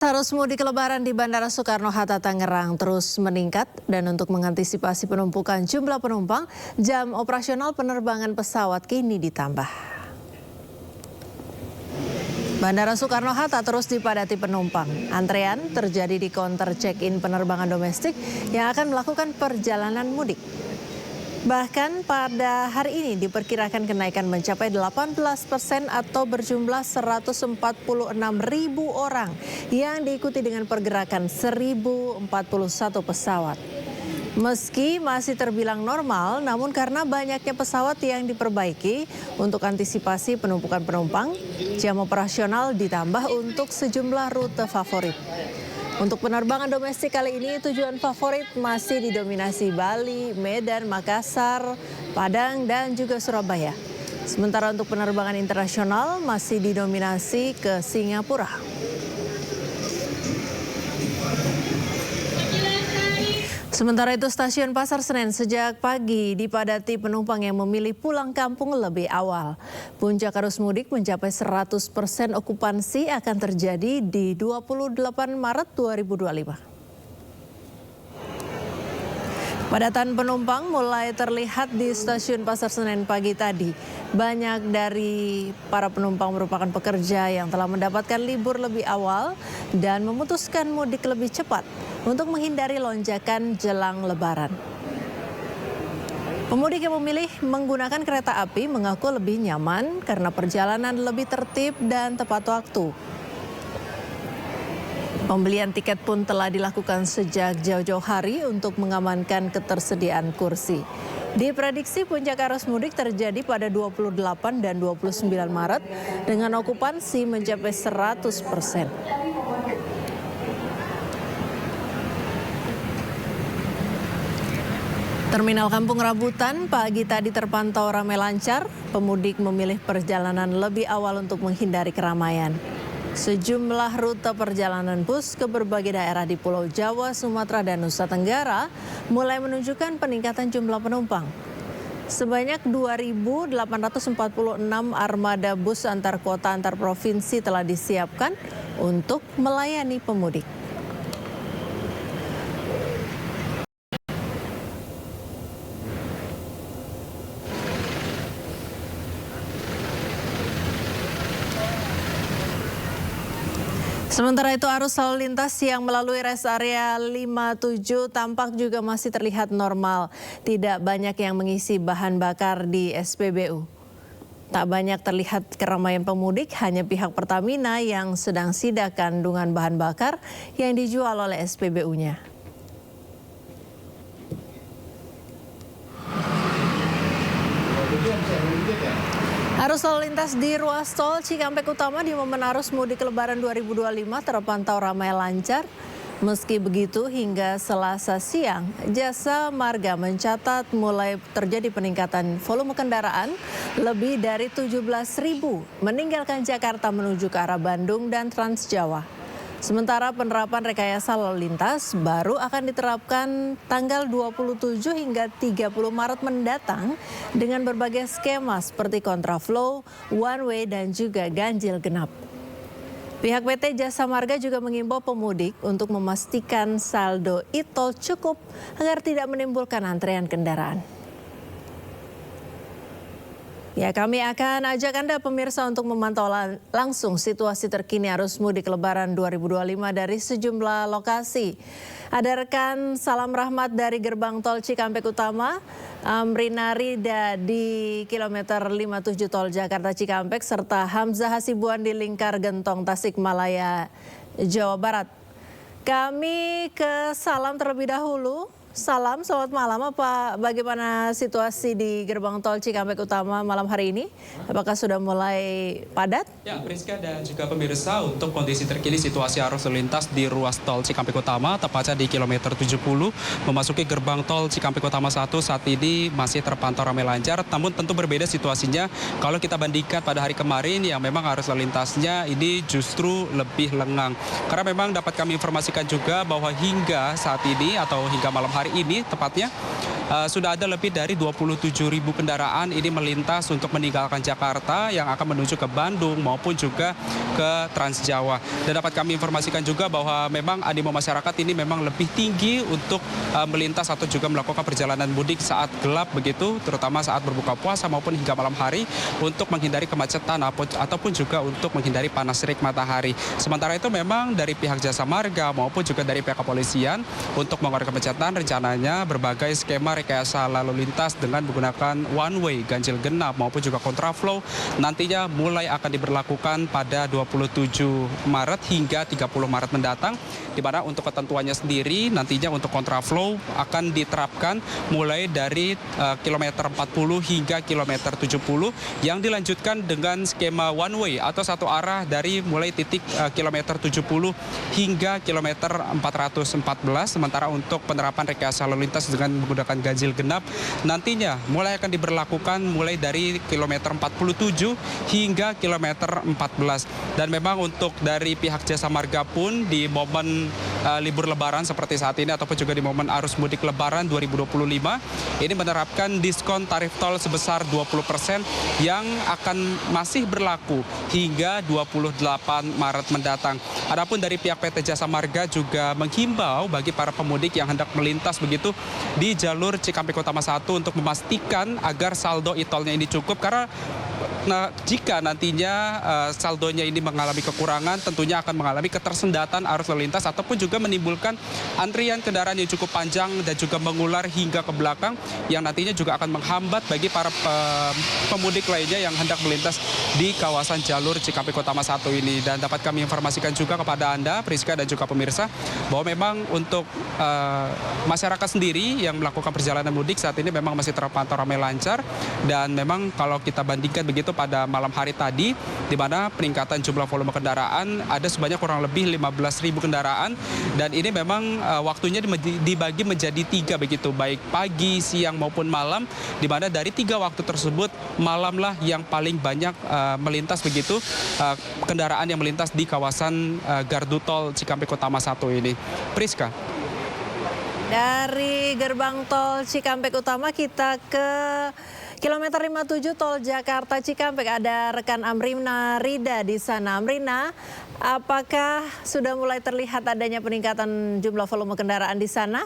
Arus mudik lebaran di Bandara Soekarno-Hatta Tangerang terus meningkat dan untuk mengantisipasi penumpukan jumlah penumpang, jam operasional penerbangan pesawat kini ditambah. Bandara Soekarno-Hatta terus dipadati penumpang. Antrean terjadi di counter check-in penerbangan domestik yang akan melakukan perjalanan mudik. Bahkan pada hari ini diperkirakan kenaikan mencapai 18% atau berjumlah 146.000 orang yang diikuti dengan pergerakan 1.041 pesawat. Meski masih terbilang normal, namun karena banyaknya pesawat yang diperbaiki untuk antisipasi penumpukan penumpang, jam operasional ditambah untuk sejumlah rute favorit. Untuk penerbangan domestik kali ini, tujuan favorit masih didominasi Bali, Medan, Makassar, Padang, dan juga Surabaya. Sementara untuk penerbangan internasional masih didominasi ke Singapura. Sementara itu, stasiun Pasar Senen sejak pagi dipadati penumpang yang memilih pulang kampung lebih awal. Puncak arus mudik mencapai 100% okupansi akan terjadi di 28 Maret 2025. Padatan penumpang mulai terlihat di stasiun Pasar Senen pagi tadi. Banyak dari para penumpang merupakan pekerja yang telah mendapatkan libur lebih awal dan memutuskan mudik lebih cepat untuk menghindari lonjakan jelang Lebaran. Pemudik yang memilih menggunakan kereta api mengaku lebih nyaman karena perjalanan lebih tertib dan tepat waktu. Pembelian tiket pun telah dilakukan sejak jauh-jauh hari untuk mengamankan ketersediaan kursi. Diprediksi puncak arus mudik terjadi pada 28 dan 29 Maret dengan okupansi mencapai 100%. Terminal Kampung Rambutan pagi tadi terpantau ramai lancar. Pemudik memilih perjalanan lebih awal untuk menghindari keramaian. Sejumlah rute perjalanan bus ke berbagai daerah di Pulau Jawa, Sumatera, dan Nusa Tenggara mulai menunjukkan peningkatan jumlah penumpang. Sebanyak 2.846 armada bus antar kota antar provinsi telah disiapkan untuk melayani pemudik. Sementara itu arus lalu lintas yang melalui rest area 57 tampak juga masih terlihat normal. Tidak banyak yang mengisi bahan bakar di SPBU. Tak banyak terlihat keramaian pemudik, hanya pihak Pertamina yang sedang sidak kandungan bahan bakar yang dijual oleh SPBU-nya. Arus lalu lintas di ruas tol Cikampek Utama di momen arus mudik Lebaran 2025 terpantau ramai lancar. Meski begitu, hingga Selasa siang, Jasa Marga mencatat mulai terjadi peningkatan volume kendaraan lebih dari 17.000 meninggalkan Jakarta menuju ke arah Bandung dan Trans Jawa. Sementara penerapan rekayasa lalu lintas baru akan diterapkan tanggal 27 hingga 30 Maret mendatang dengan berbagai skema seperti kontraflow, one way, dan juga ganjil genap. Pihak PT Jasa Marga juga mengimbau pemudik untuk memastikan saldo e-tol cukup agar tidak menimbulkan antrean kendaraan. Ya, kami akan ajak Anda pemirsa untuk memantau langsung situasi terkini arus mudik Lebaran 2025 dari sejumlah lokasi. Ada rekan Salam Rahmat dari Gerbang Tol Cikampek Utama, Rina Rida di kilometer 57 Tol Jakarta Cikampek, serta Hamzah Hasibuan di Lingkar Gentong Tasikmalaya, Jawa Barat. Kami ke Salam terlebih dahulu. Salam, selamat malam. Bagaimana situasi di Gerbang Tol Cikampek Utama malam hari ini? Apakah sudah mulai padat? Ya, Priska dan juga pemirsa, untuk kondisi terkini situasi arus lalu lintas di ruas tol Cikampek Utama, tepatnya di kilometer 70, memasuki Gerbang Tol Cikampek Utama 1 saat ini masih terpantau ramai lancar. Namun tentu berbeda situasinya kalau kita bandingkan pada hari kemarin yang memang arus lalu lintasnya ini justru lebih lengang. Karena memang dapat kami informasikan juga bahwa hingga saat ini atau hingga malam hari ini tepatnya sudah ada lebih dari 27.000 kendaraan ini melintas untuk meninggalkan Jakarta yang akan menuju ke Bandung maupun juga ke Trans Jawa. Dan dapat kami informasikan juga bahwa memang animo masyarakat ini memang lebih tinggi untuk melintas atau juga melakukan perjalanan mudik saat gelap begitu, terutama saat berbuka puasa maupun hingga malam hari untuk menghindari kemacetan ataupun juga untuk menghindari panas terik matahari. Sementara itu memang dari pihak Jasa Marga maupun juga dari pihak kepolisian untuk mengurangi kemacetan rencananya berbagai skema rekayasa lalu lintas dengan menggunakan one way, ganjil genap maupun juga kontraflow nantinya mulai akan diberlakukan pada 27 Maret hingga 30 Maret mendatang, di mana untuk ketentuannya sendiri nantinya untuk kontraflow akan diterapkan mulai dari kilometer 40 hingga kilometer 70 yang dilanjutkan dengan skema one way atau satu arah dari mulai titik kilometer 70 hingga kilometer 414. Sementara untuk penerapan rekayasa lalu lintas dengan menggunakan ganjil genap nantinya mulai akan diberlakukan mulai dari kilometer 47 hingga kilometer 14. Dan memang untuk dari pihak Jasa Marga pun di momen libur lebaran seperti saat ini ataupun juga di momen arus mudik lebaran 2025 ini menerapkan diskon tarif tol sebesar 20% yang akan masih berlaku hingga 28 Maret mendatang. Adapun dari pihak PT Jasa Marga juga menghimbau bagi para pemudik yang hendak melintas begitu di jalur Cikampek Utama 1 untuk memastikan agar saldo e-tolnya ini cukup, karena jika nantinya saldonya ini mengalami kekurangan, tentunya akan mengalami ketersendatan arus lalu lintas ataupun juga menimbulkan antrian kendaraan yang cukup panjang dan juga mengular hingga ke belakang yang nantinya juga akan menghambat bagi para pemudik lainnya yang hendak melintas di kawasan jalur Cikampek Utama 1 ini. Dan dapat kami informasikan juga kepada Anda, Priska dan juga pemirsa, bahwa memang untuk masyarakat sendiri yang melakukan perjalanan mudik saat ini memang masih terpantau ramai lancar. Dan memang kalau kita bandingkan begitu pada malam hari tadi, di mana peningkatan jumlah volume kendaraan ada sebanyak kurang lebih 15.000 kendaraan, dan ini memang waktunya dibagi menjadi 3 begitu, baik pagi, siang maupun malam, di mana dari 3 waktu tersebut malamlah yang paling banyak melintas begitu kendaraan yang melintas di kawasan gardu tol Cikampek Utama 1 ini. Priska. Dari gerbang tol Cikampek Utama kita ke kilometer 57 tol Jakarta Cikampek. Ada rekan Amrina Rida di sana. Amrina, apakah sudah mulai terlihat adanya peningkatan jumlah volume kendaraan di sana?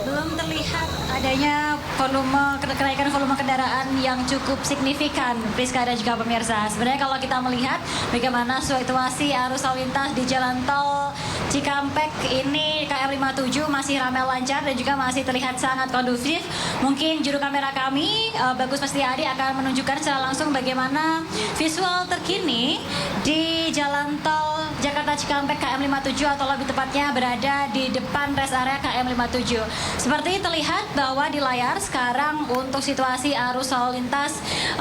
Belum terlihat adanya kenaikan volume kendaraan yang cukup signifikan, Priska dan juga pemirsa. Sebenarnya kalau kita melihat bagaimana situasi arus lalu lintas di jalan tol Cikampek ini KM 57 masih ramai lancar dan juga masih terlihat sangat kondusif. Mungkin juru kamera kami, Bagus Mestiadi, akan menunjukkan secara langsung bagaimana visual terkini di jalan tol Jakarta Cikampek KM 57 atau lebih tepatnya berada di depan rest area KM 57. Seperti terlihat bahwa di layar sekarang untuk situasi arus lalu lintas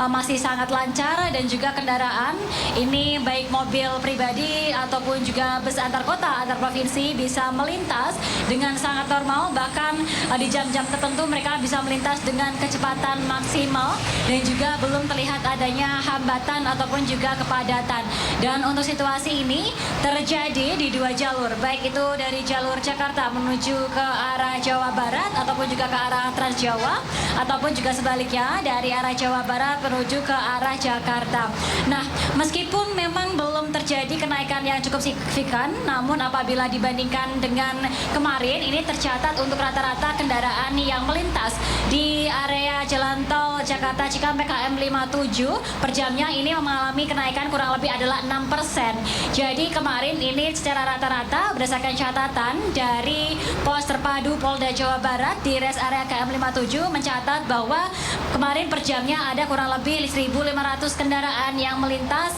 masih sangat lancar dan juga kendaraan ini baik mobil pribadi ataupun juga bus antar kota, antar provinsi bisa melintas dengan sangat normal, bahkan di jam-jam tertentu mereka bisa melintas dengan kecepatan maksimal dan juga belum terlihat adanya hambatan ataupun juga kepadatan. Dan untuk situasi ini terjadi di 2 jalur, baik itu dari jalur Jakarta menuju ke arah Jawa Barat ataupun juga ke arah Trans Jawa, ataupun juga sebaliknya dari arah Jawa Barat menuju ke arah Jakarta. Nah, meskipun memang belum terjadi kenaikan yang cukup signifikan, namun apabila dibandingkan dengan kemarin, ini tercatat untuk rata-rata kendaraan yang melintas di area jalan tol Jakarta Cikampek KM 57 per jamnya ini mengalami kenaikan kurang lebih adalah 6%. Jadi kemarin ini secara rata-rata berdasarkan catatan dari Pos Terpadu Polda Jawa Barat di rest area KM 57 mencatat bahwa kemarin per jamnya ada kurang lebih 1.500 kendaraan yang melintas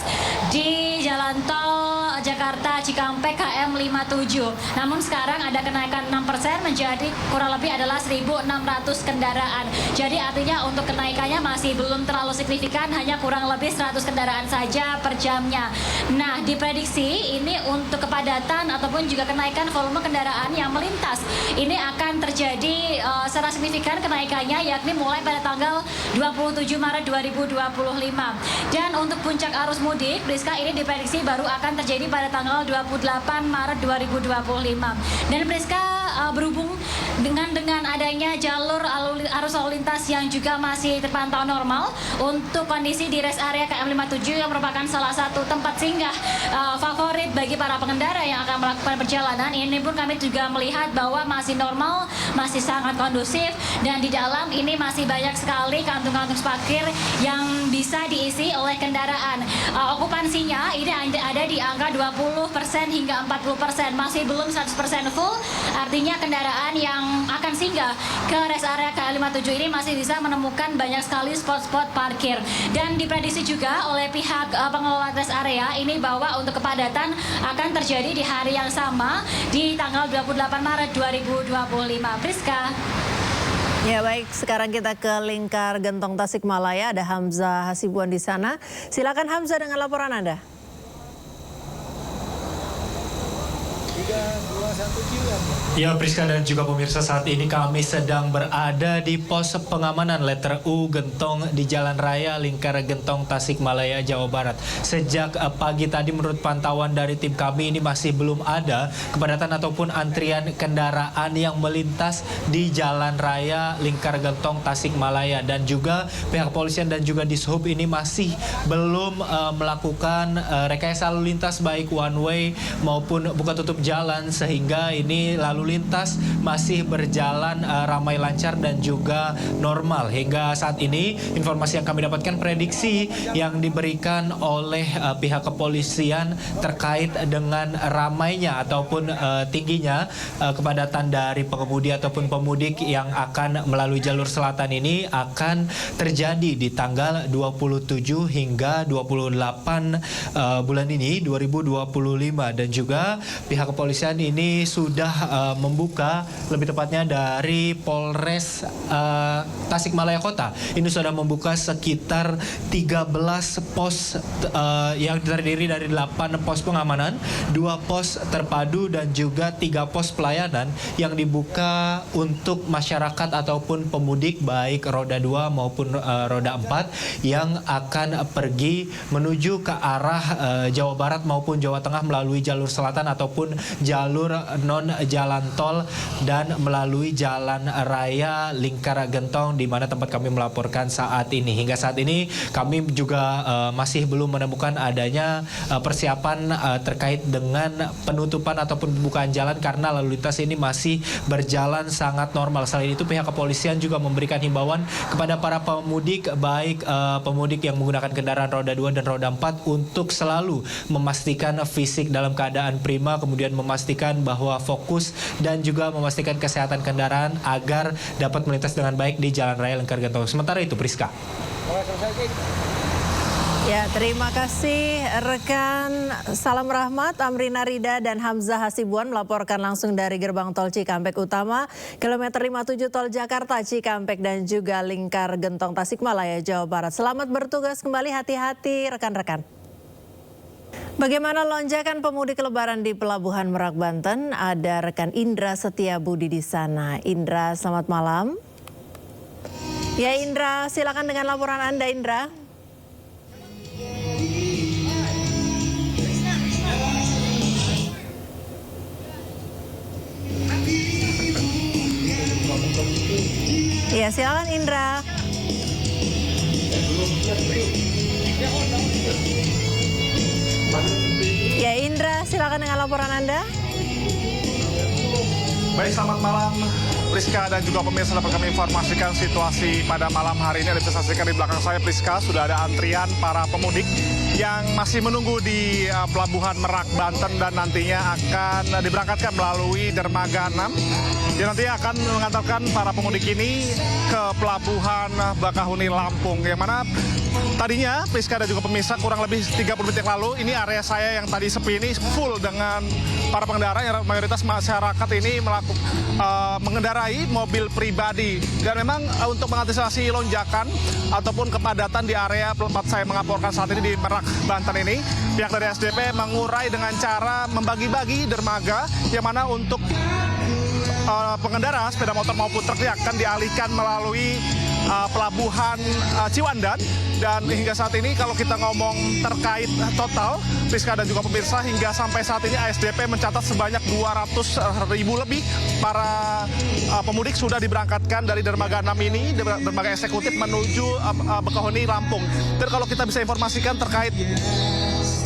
di jalan tol Jakarta Cikampek KM 57. Namun sekarang ada kenaikan 6% menjadi kurang lebih adalah 1.600 kendaraan. Jadi artinya untuk kenaikannya masih belum terlalu signifikan, hanya kurang lebih 100 kendaraan saja per jamnya. Nah, diprediksi ini untuk kepadatan ataupun juga kenaikan volume kendaraan yang melintas ini akan terjadi secara signifikan kenaikannya, yakni mulai pada tanggal 27 Maret 2025. Dan untuk puncak arus mudik, Priska, ini diprediksi baru akan terjadi pada tanggal 28 Maret 2025. Dan Priska, berhubung dengan adanya jalur arus lalu lintas yang juga masih terpantau normal, untuk kondisi di rest area KM 57 yang merupakan salah satu tempat singgah favorit bagi para pengendara yang akan melakukan perjalanan, ini pun kami juga melihat bahwa masih normal, masih sangat kondusif, dan di dalam ini masih banyak sekali kantung-kantung parkir yang bisa diisi oleh kendaraan. Okupansinya ini ada di angka 20% hingga 40%, masih belum 100% full, artinya kendaraan yang akan singgah ke rest area KM57 ini masih bisa menemukan banyak sekali spot-spot parkir. Dan diprediksi juga oleh pihak pengelola rest area ini bahwa untuk kepadatan akan terjadi di hari yang sama di tanggal 28 Maret 2025. Priska. Ya baik, sekarang kita ke Lingkar Gentong Tasikmalaya, ada Hamzah Hasibuan di sana. Silakan Hamzah dengan laporan Anda. 3, 2, 1, kilat. Ya Priska dan juga pemirsa, saat ini kami sedang berada di pos pengamanan letter U Gentong di Jalan Raya Lingkar Gentong Tasikmalaya, Jawa Barat. Sejak pagi tadi menurut pantauan dari tim kami ini masih belum ada kepadatan ataupun antrian kendaraan yang melintas di Jalan Raya Lingkar Gentong Tasikmalaya, dan juga pihak kepolisian dan juga Dishub ini masih belum melakukan rekayasa lalu lintas baik one way maupun buka tutup jalan, sehingga ini lalu lintas masih berjalan ramai lancar dan juga normal. Hingga saat ini informasi yang kami dapatkan, prediksi yang diberikan oleh pihak kepolisian terkait dengan ramainya ataupun tingginya kepadatan dari pengemudi ataupun pemudik yang akan melalui jalur selatan ini akan terjadi di tanggal 27 hingga 28 bulan ini 2025, dan juga pihak kepolisian ini sudah membuka, lebih tepatnya dari Polres Tasikmalaya Kota ini sudah membuka sekitar 13 pos yang terdiri dari 8 pos pengamanan, 2 pos terpadu, dan juga 3 pos pelayanan yang dibuka untuk masyarakat ataupun pemudik baik roda 2 maupun roda 4 yang akan pergi menuju ke arah Jawa Barat maupun Jawa Tengah melalui jalur selatan ataupun jalur non jalan tol dan melalui Jalan Raya Lingkar Gentong di mana tempat kami melaporkan saat ini. Hingga saat ini kami juga masih belum menemukan adanya persiapan terkait dengan penutupan ataupun pembukaan jalan karena lalu lintas ini masih berjalan sangat normal. Selain itu pihak kepolisian juga memberikan himbauan kepada para pemudik baik pemudik yang menggunakan kendaraan roda 2 dan roda 4 untuk selalu memastikan fisik dalam keadaan prima, kemudian memastikan bahwa fokus dan juga memastikan kesehatan kendaraan agar dapat melintas dengan baik di Jalan Raya Lingkar Gentong. Sementara itu Priska. Ya, terima kasih rekan Salam Rahmat, Amrina Rida dan Hamzah Hasibuan melaporkan langsung dari gerbang tol Cikampek Utama, kilometer 57 tol Jakarta Cikampek dan juga Lingkar Gentong Tasikmalaya, Jawa Barat. Selamat bertugas kembali, hati-hati rekan-rekan. Bagaimana lonjakan pemudik lebaran di Pelabuhan Merak, Banten? Ada rekan Indra Setiabudi di sana. Indra, selamat malam. Ya Indra, silakan dengan laporan Anda, Indra. Ya, silakan Indra. Ya Indra, silakan dengan laporan Anda. Baik, selamat malam Priska dan juga pemirsa, dapat kami informasikan situasi pada malam hari ini. Ada bisa saksikan di belakang saya Priska, sudah ada antrian para pemudik yang masih menunggu di Pelabuhan Merak, Banten, dan nantinya akan diberangkatkan melalui dermaga 6 yang nantinya akan mengantarkan para pemudik ini ke Pelabuhan Bakahuni, Lampung, yang mana tadinya Priska dan juga pemirsa kurang lebih 30 menit yang lalu ini area saya yang tadi sepi ini full dengan para pengendara yang mayoritas masyarakat ini mengendara mengendarai mobil pribadi. Dan memang untuk mengantisipasi lonjakan ataupun kepadatan di area tempat saya mengaporkan saat ini di Merak, Banten ini, pihak dari SDP mengurai dengan cara membagi-bagi dermaga yang mana untuk pengendara sepeda motor maupun truk akan dialihkan melalui pelabuhan Ciwandan. Dan hingga saat ini kalau kita ngomong terkait total, Priska dan juga pemirsa, hingga sampai saat ini ASDP mencatat sebanyak 200.000 lebih para pemudik sudah diberangkatkan dari dermaga 6 ini, dermaga eksekutif menuju Bekahuni, Lampung. Dan kalau kita bisa informasikan terkait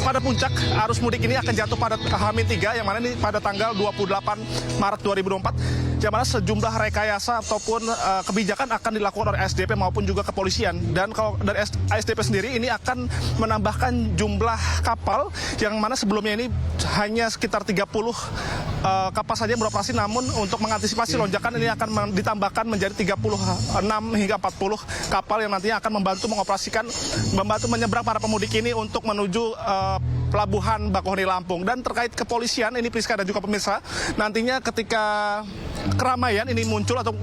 pada puncak arus mudik ini akan jatuh pada H-3 yang mana ini pada tanggal 28 Maret 2024, yang mana sejumlah rekayasa ataupun kebijakan akan dilakukan oleh ASDP maupun juga kepolisian. Dan kalau dari ASDP sendiri ini akan menambahkan jumlah kapal yang mana sebelumnya ini hanya sekitar 30 kapal saja yang beroperasi, namun untuk mengantisipasi lonjakan ini akan ditambahkan menjadi 36 hingga 40 kapal yang nantinya akan membantu menyeberang para pemudik ini untuk menuju pelabuhan Bakauheni, Lampung. Dan terkait kepolisian ini, Priska dan juga pemirsa, nantinya ketika keramaian ini muncul atau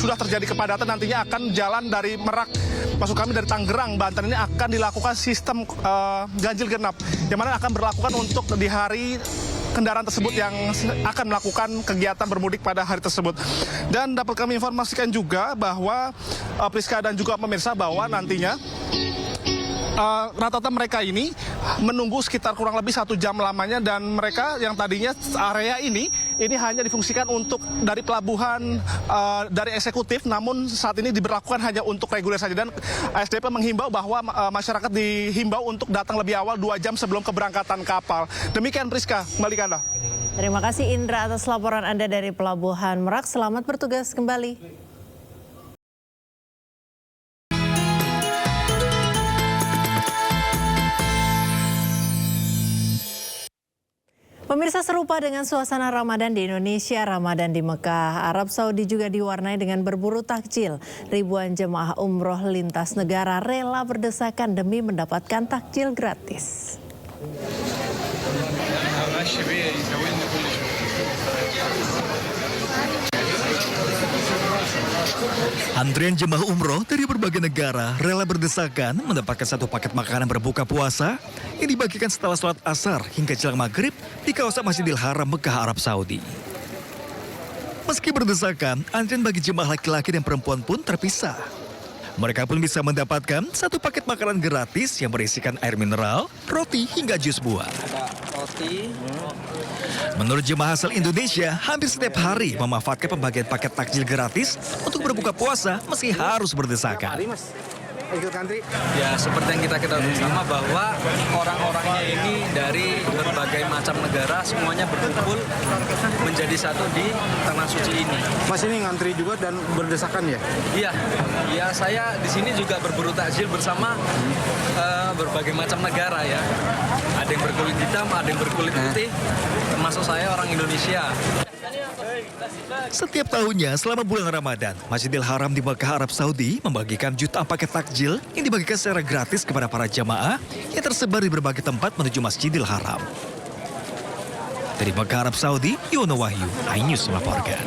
sudah terjadi kepadatan, nantinya akan jalan dari Merak, maksud kami dari Tangerang, Banten ini akan dilakukan sistem ganjil genap, yang mana akan berlakukan untuk di hari kendaraan tersebut yang akan melakukan kegiatan bermudik pada hari tersebut. Dan dapat kami informasikan juga bahwa Priska dan juga pemirsa, bahwa nantinya rata-rata mereka ini menunggu sekitar kurang lebih 1 jam lamanya, dan mereka yang tadinya area ini hanya difungsikan untuk dari pelabuhan dari eksekutif, namun saat ini diberlakukan hanya untuk reguler saja. Dan ASDP menghimbau bahwa masyarakat dihimbau untuk datang lebih awal 2 jam sebelum keberangkatan kapal. Demikian Priska, kembali ke Anda. Terima kasih Indra atas laporan Anda dari Pelabuhan Merak. Selamat bertugas kembali. Pemirsa, serupa dengan suasana Ramadan di Indonesia, Ramadan di Mekah, Arab Saudi juga diwarnai dengan berburu takjil. Ribuan jemaah umroh lintas negara rela berdesakan demi mendapatkan takjil gratis. Antrian jemaah umroh dari berbagai negara rela berdesakan mendapatkan satu paket makanan berbuka puasa yang dibagikan setelah sholat asar hingga jelang maghrib di kawasan Masjidil Haram Mekah, Arab Saudi. Meski berdesakan, antrian bagi jemaah laki-laki dan perempuan pun terpisah. Mereka pun bisa mendapatkan satu paket makanan gratis yang berisikan air mineral, roti hingga jus buah. Menurut jemaah asal Indonesia, hampir setiap hari memanfaatkan pembagian paket takjil gratis untuk berbuka puasa meski harus berdesakan. Ya, seperti yang kita ketahui bersama bahwa orang-orangnya ini dari berbagai macam negara semuanya berkumpul menjadi satu di Tanah Suci ini. Mas ini ngantri juga dan berdesakan ya? Iya, ya saya di sini juga berburu takjil bersama berbagai macam negara ya. Ada yang berkulit hitam, ada yang berkulit putih, termasuk saya orang Indonesia. Setiap tahunnya selama bulan Ramadan, Masjidil Haram di Mekah, Arab Saudi membagikan jutaan paket takjil yang dibagikan secara gratis kepada para jamaah yang tersebar di berbagai tempat menuju Masjidil Haram. Dari Mekah, Arab Saudi, Yono Wahyu, iNews melaporkan.